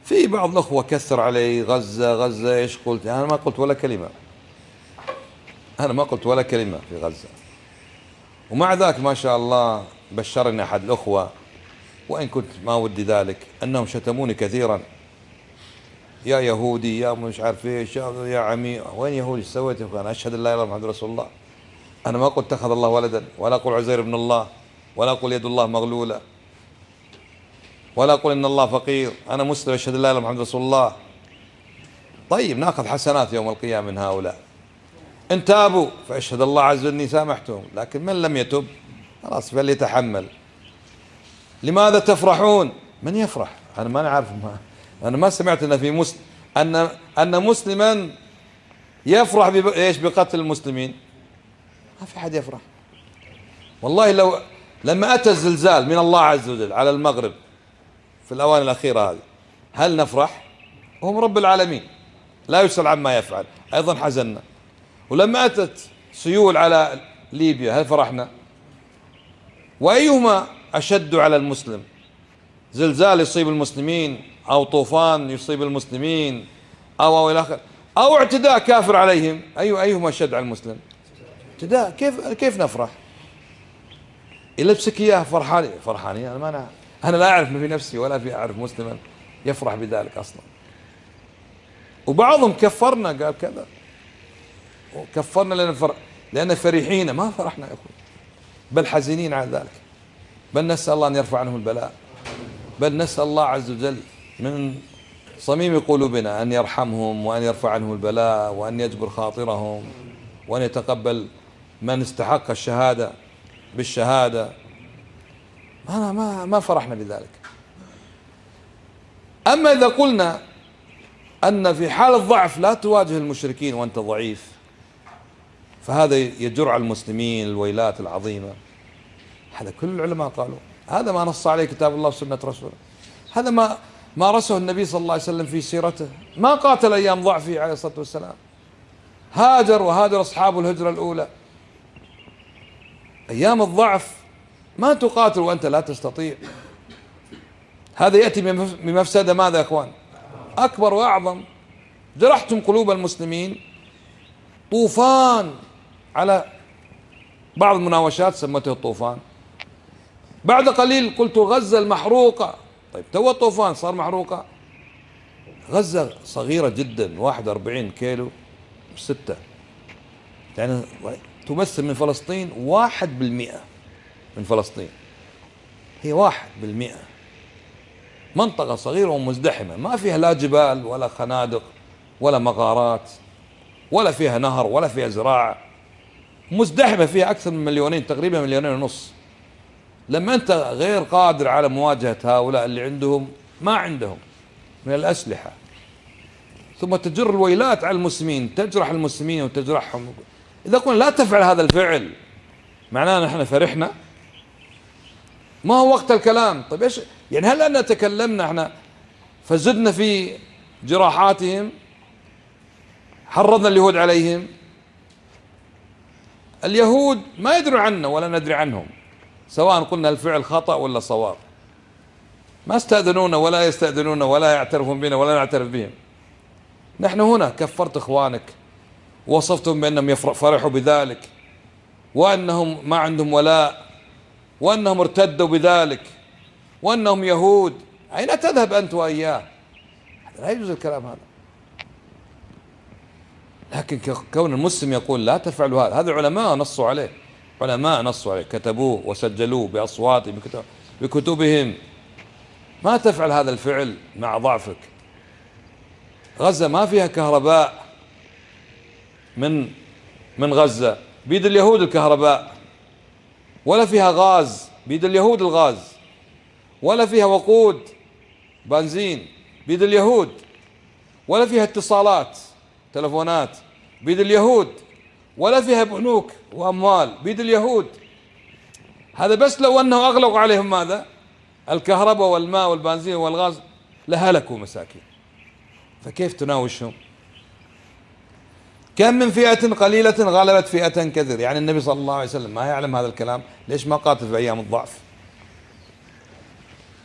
في بعض الأخوة كثر علي غزة غزة، إيش قلت؟ أنا ما قلت ولا كلمة، أنا ما قلت ولا كلمة في غزة. ومع ذلك ما شاء الله بشرني أحد الأخوة، وإن كنت ما ودي ذلك، أنهم شتموني كثيرا، يا يهودي يا مش عارف ايش يا عمي. وين يهودي؟ ايش سويت؟ أنا أشهد أن لا إله إلا الله محمد رسول الله. أنا ما قلت اتخذ الله ولدا، ولا أقول عزير ابن الله، ولا أقول يد الله مغلولة، ولا أقول إن الله فقير. أنا مسلم أشهد أن لا إله إلا الله محمد رسول الله. طيب ناخذ حسنات يوم القيامة من هؤلاء. إن تابوا فأشهد الله عز وجل إني سامحتهم، لكن من لم يتب خلاص فليتحمل. لماذا تفرحون؟ من يفرح؟ أنا ما أعرف، أنا ما سمعت أن في مسلم أن مسلما يفرح إيش بقتل المسلمين. ما في أحد يفرح. والله لو لما أتى الزلزال من الله عز وجل على المغرب في الأوان الأخيرة هذه، هل نفرح؟ هم رب العالمين لا يسأل عما يفعل، أيضا حزننا. ولما أتت سيول على ليبيا هل فرحنا؟ وأيهما أشد على المسلم؟ زلزال يصيب المسلمين، أو طوفان يصيب المسلمين، أو إلى آخره، أو اعتداء كافر عليهم؟ أيهما أشد على المسلم؟ اعتداء. كيف نفرح؟ يلبسك إياه فرحانين. أنا لا أعرف في نفسي ولا في أعرف مسلما يفرح بذلك أصلا. وبعضهم كفرنا، قال كذا، وكفرنا لأن فرحين. ما فرحنا يا أخوي، بل حزينين على ذلك. بل نسأل الله أن يرفع عنهم البلاء، بل نسأل الله عز وجل من صميم قلوبنا أن يرحمهم، وأن يرفع عنهم البلاء، وأن يجبر خاطرهم، وأن يتقبل من استحق الشهادة بالشهادة. ما فرحنا بذلك. أما إذا قلنا أن في حال الضعف لا تواجه المشركين وأنت ضعيف، فهذا يجر على المسلمين الويلات العظيمة. هذا كل العلماء قالوا، هذا ما نص عليه كتاب الله وسنة رسوله، هذا ما مارسه النبي صلى الله عليه وسلم في سيرته. ما قاتل أيام ضعفه عليه الصلاة والسلام، هاجر وهاجر أصحاب الهجرة الأولى. أيام الضعف ما تقاتل وأنت لا تستطيع. هذا يأتي بمفسدة ماذا يا أخوان؟ أكبر وأعظم. جرحتم قلوب المسلمين. طوفان على بعض المناوشات سمته الطوفان، بعد قليل قلت غزة المحروقة. طيب تو الطوفان صار محروقة. غزة صغيرة جدا، 41 كيلو 6، يعني تمثل من فلسطين 1% من فلسطين. هي 1%. منطقة صغيرة ومزدحمة، ما فيها لا جبال ولا خنادق ولا مغارات، ولا فيها نهر ولا فيها زراعة. مزدحمة، فيها أكثر من 2 تقريبا 2.5 مليون. لما أنت غير قادر على مواجهة هؤلاء اللي عندهم ما عندهم من الأسلحة، ثم تجر الويلات على المسلمين، تجرح المسلمين وتجرحهم. إذا قلنا لا تفعل هذا الفعل، معناه نحن فرحنا؟ ما هو وقت الكلام. طيب إيش يعني؟ هل أننا تكلمنا احنا فزدنا في جراحاتهم؟ حرضنا اليهود عليهم؟ اليهود ما يدرون عنا ولا ندري عنهم، سواء قلنا الفعل خطأ ولا صواب. ما استأذنونا ولا يستأذنونا ولا يعترفون بنا ولا نعترف بهم. نحن هنا كفرت إخوانك، وصفتهم بأنهم فرحوا بذلك، وأنهم ما عندهم ولاء، وأنهم ارتدوا بذلك، وأنهم يهود. أين تذهب أنت وإياه؟ لا يجوز الكلام هذا. لكن كون المسلم يقول لا تفعلوا هذا علماء نصوا عليه، علماء نصوا عليه، كتبوه وسجلوه بأصواتهم بكتبهم. ما تفعل هذا الفعل مع ضعفك. غزة ما فيها كهرباء من غزة، بيد اليهود الكهرباء، ولا فيها غاز، بيد اليهود الغاز، ولا فيها وقود بنزين، بيد اليهود، ولا فيها اتصالات تلفونات، بيد اليهود، ولا فيها بنوك وأموال، بيد اليهود. هذا بس لو أنه أغلقوا عليهم ماذا؟ الكهرباء والماء والبنزين والغاز لهلكوا مساكين. فكيف تناوشهم؟ كم من فئة قليلة غلبت فئة كثير. يعني النبي صلى الله عليه وسلم ما يعلم هذا الكلام؟ ليش ما قاتل في أيام الضعف؟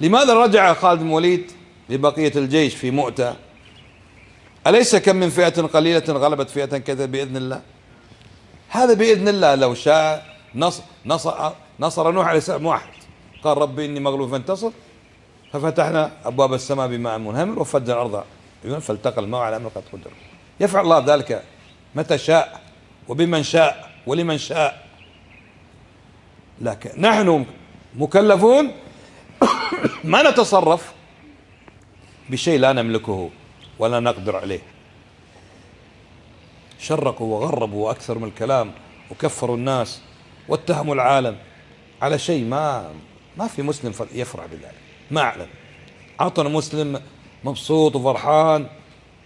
لماذا رجع خالد بن الوليد لبقية الجيش في مؤتة، أليس كم من فئة قليلة غلبت فئة كثيرة بإذن الله؟ هذا بإذن الله. لو شاء نصر نوح عليه السلام واحد، قال ربي إني مغلوب فانتصر، ففتحنا أبواب السماء بماء منهمر وفجر الأرض فالتقى الماء على أمر قد قدر. يفعل الله ذلك متى شاء وبمن شاء ولمن شاء، لكن نحن مكلفون ما نتصرف بشيء لا نملكه ولا نقدر عليه. شرقوا وغربوا وأكثر من الكلام وكفروا الناس واتهموا العالم على شيء ما في مسلم يفرح بذلك. ما أعلم، أعطنا مسلم مبسوط وفرحان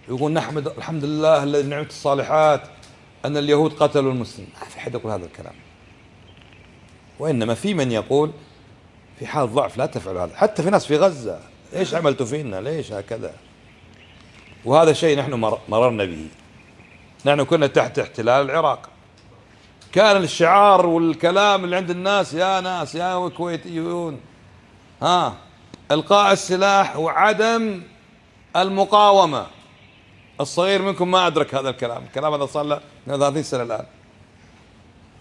يقول نحمد الحمد لله الذي نعمت الصالحات أن اليهود قتلوا المسلمين. ما في حد يقول هذا الكلام، وإنما في من يقول في حال ضعف لا تفعلوا هذا. حتى في ناس في غزة، ايش عملتوا فينا؟ ليش هكذا؟ وهذا شيء نحن مررنا به. نحن كنا تحت احتلال العراق، كان الشعار والكلام اللي عند الناس يا ناس يا كويتيون القاء السلاح وعدم المقاومة. الصغير منكم ما أدرك هذا الكلام هذا صار له 32 سنة الآن.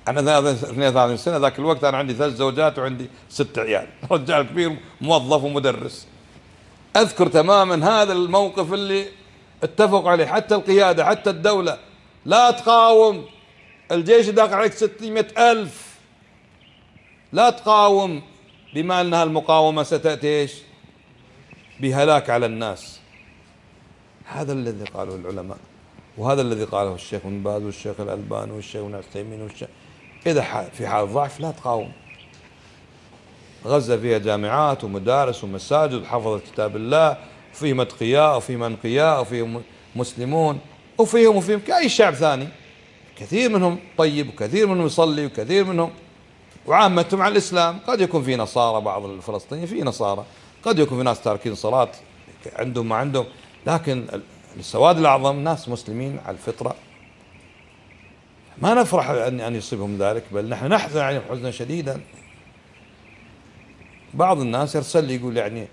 أنا 32 سنة، ذاك الوقت أنا عندي 3 زوجات وعندي 6 عيال، رجال كبير موظف ومدرس. أذكر تماما هذا الموقف اللي اتفقوا عليه حتى القيادة حتى الدولة، لا تقاوم، الجيش داخل عليك 600,000، لا تقاوم، بما أنها المقاومة ستأتي ايش؟ بهلاك على الناس. هذا الذي قاله العلماء، وهذا الذي قاله الشيخ ابن باز والشيخ الألباني والشيخ ابن عثيمين والشيخ. إذا في حال ضعف لا تقاوم. غزة فيها جامعات ومدارس ومساجد وحفظت كتاب الله، وفيهم أتقياء وفيهم أنقياء وفيهم مسلمون وفيهم كأي شعب ثاني، كثير منهم طيب وكثير منهم يصلي وكثير منهم، وعامتهم على الإسلام. قد يكون في نصارى، بعض الفلسطينيين في نصارى، قد يكون في ناس تاركين صلاة عندهم ما عندهم، لكن السواد الأعظم ناس مسلمين على الفطرة. ما نفرح أن يصيبهم ذلك، بل نحن نحزن عليهم حزنا شديدا. بعض الناس يرسل لي يقول يعني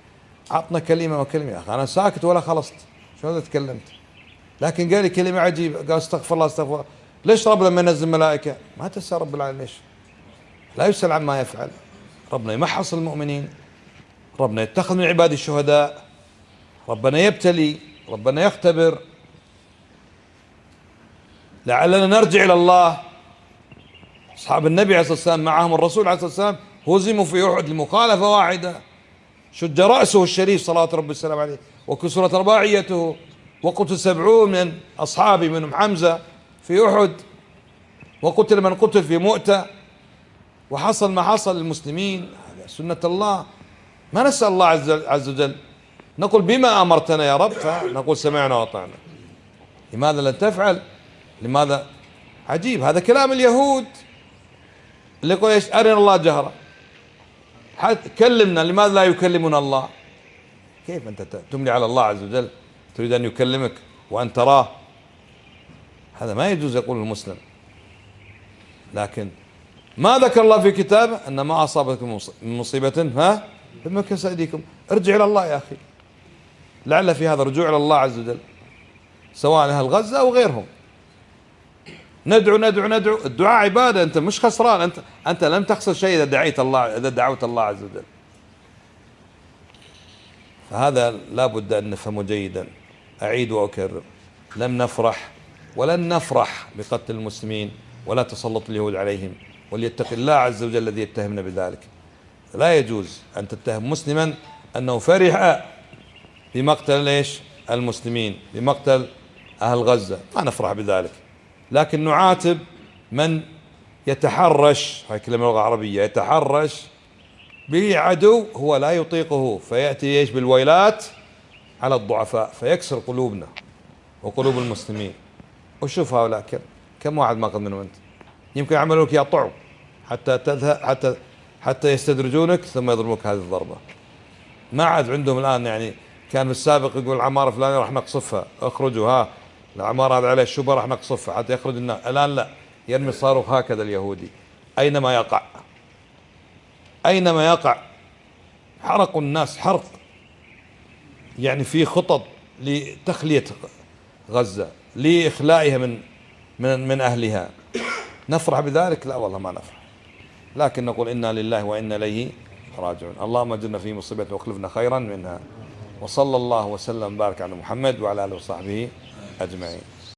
عطنا كلمة وكلمة. يا أخي أنا ساكت ولا خلصت، شو تكلمت؟ لكن قال لي كلمة عجيبة، قال استغفر الله استغفر الله. ليش رب لما ينزل ملائكة ما تسأل رب العالمين؟ ليش لا يسأل عما يفعل؟ ربنا يمحص المؤمنين، ربنا يتخذ من عباده الشهداء، ربنا يبتلي، ربنا يختبر لعلنا نرجع إلى الله. أصحاب النبي عليه الصلاة والسلام معهم الرسول عليه الصلاة والسلام هزموا في أحد لمخالفة واحدة، شج رأسه الشريف صلوات ربي السلام عليه وكسرت رباعيته، وقتل 70 من أصحابه منهم حمزة في أحد، وقتل من قتل في مؤتة، وحصل ما حصل للمسلمين. هذا سنة الله. ما نسأل الله عز وجل، نقول بما أمرتنا يا رب، فنقول سمعنا وأطعنا. لماذا لن تفعل؟ لماذا؟ عجيب. هذا كلام اليهود اللي يقول ايش؟ أرنا الله جهرة، كلمنا. لماذا لا يكلمنا الله؟ كيف أنت تملي على الله عز وجل تريد أن يكلمك وأن تراه؟ هذا ما يجوز يقول المسلم. لكن ما ذكر الله في كتابه أن ما أصابتكم من مصيبة بما كسبت أيديكم. ارجع إلى الله يا أخي، لعل في هذا رجوع إلى الله عز وجل، سواء أهل غزة أو غيرهم. ندعو ندعو ندعو، الدعاء عبادة، أنت مش خسران، أنت لم تخسر شيء إذا دعيت الله، إذا دعوت الله عز وجل. فهذا لا بد أن نفهمه جيدا. أعيد وأكرر، لم نفرح ولن نفرح بقتل المسلمين ولا تسلط اليهود عليهم، وليتق الله عز وجل الذي يتهمنا بذلك. لا يجوز أن تتهم مسلما أنه فرح بمقتل ايش؟ المسلمين، بمقتل أهل غزة، ما نفرح بذلك. لكن نعاتب من يتحرش، هاي كلمة لغة عربية، يتحرش بعدو هو لا يطيقه، فيأتي ايش؟ بالويلات على الضعفاء، فيكسر قلوبنا وقلوب المسلمين. وشوف هؤلاء كم واحد ماخذ منهم أنت، يمكن يعملوا لك يا طعم حتى تذهب، حتى يستدرجونك ثم يضربوك هذه الضربة. ما عاد عندهم الآن، يعني كان في السابق يقول العمارة فلانية راح نقصفها، اخرجوا العمارة هذه عليها الشبهة راح نقصفها حتى يخرج الناس. الآن لا، يرمي الصاروخ هكذا اليهودي أينما يقع، أينما يقع. حرقوا الناس حرق، يعني في خطط لتخلية غزة، لإخلائها من أهلها، نفرح بذلك؟ لا والله ما نفرح، لكن نقول إنا لله وإنا إليه راجعون. اللهم اجرنا في مصيبتنا واخلفنا خيرا منها. وصلى الله وسلم وبارك على محمد وعلى آله وصحبه أجمعين.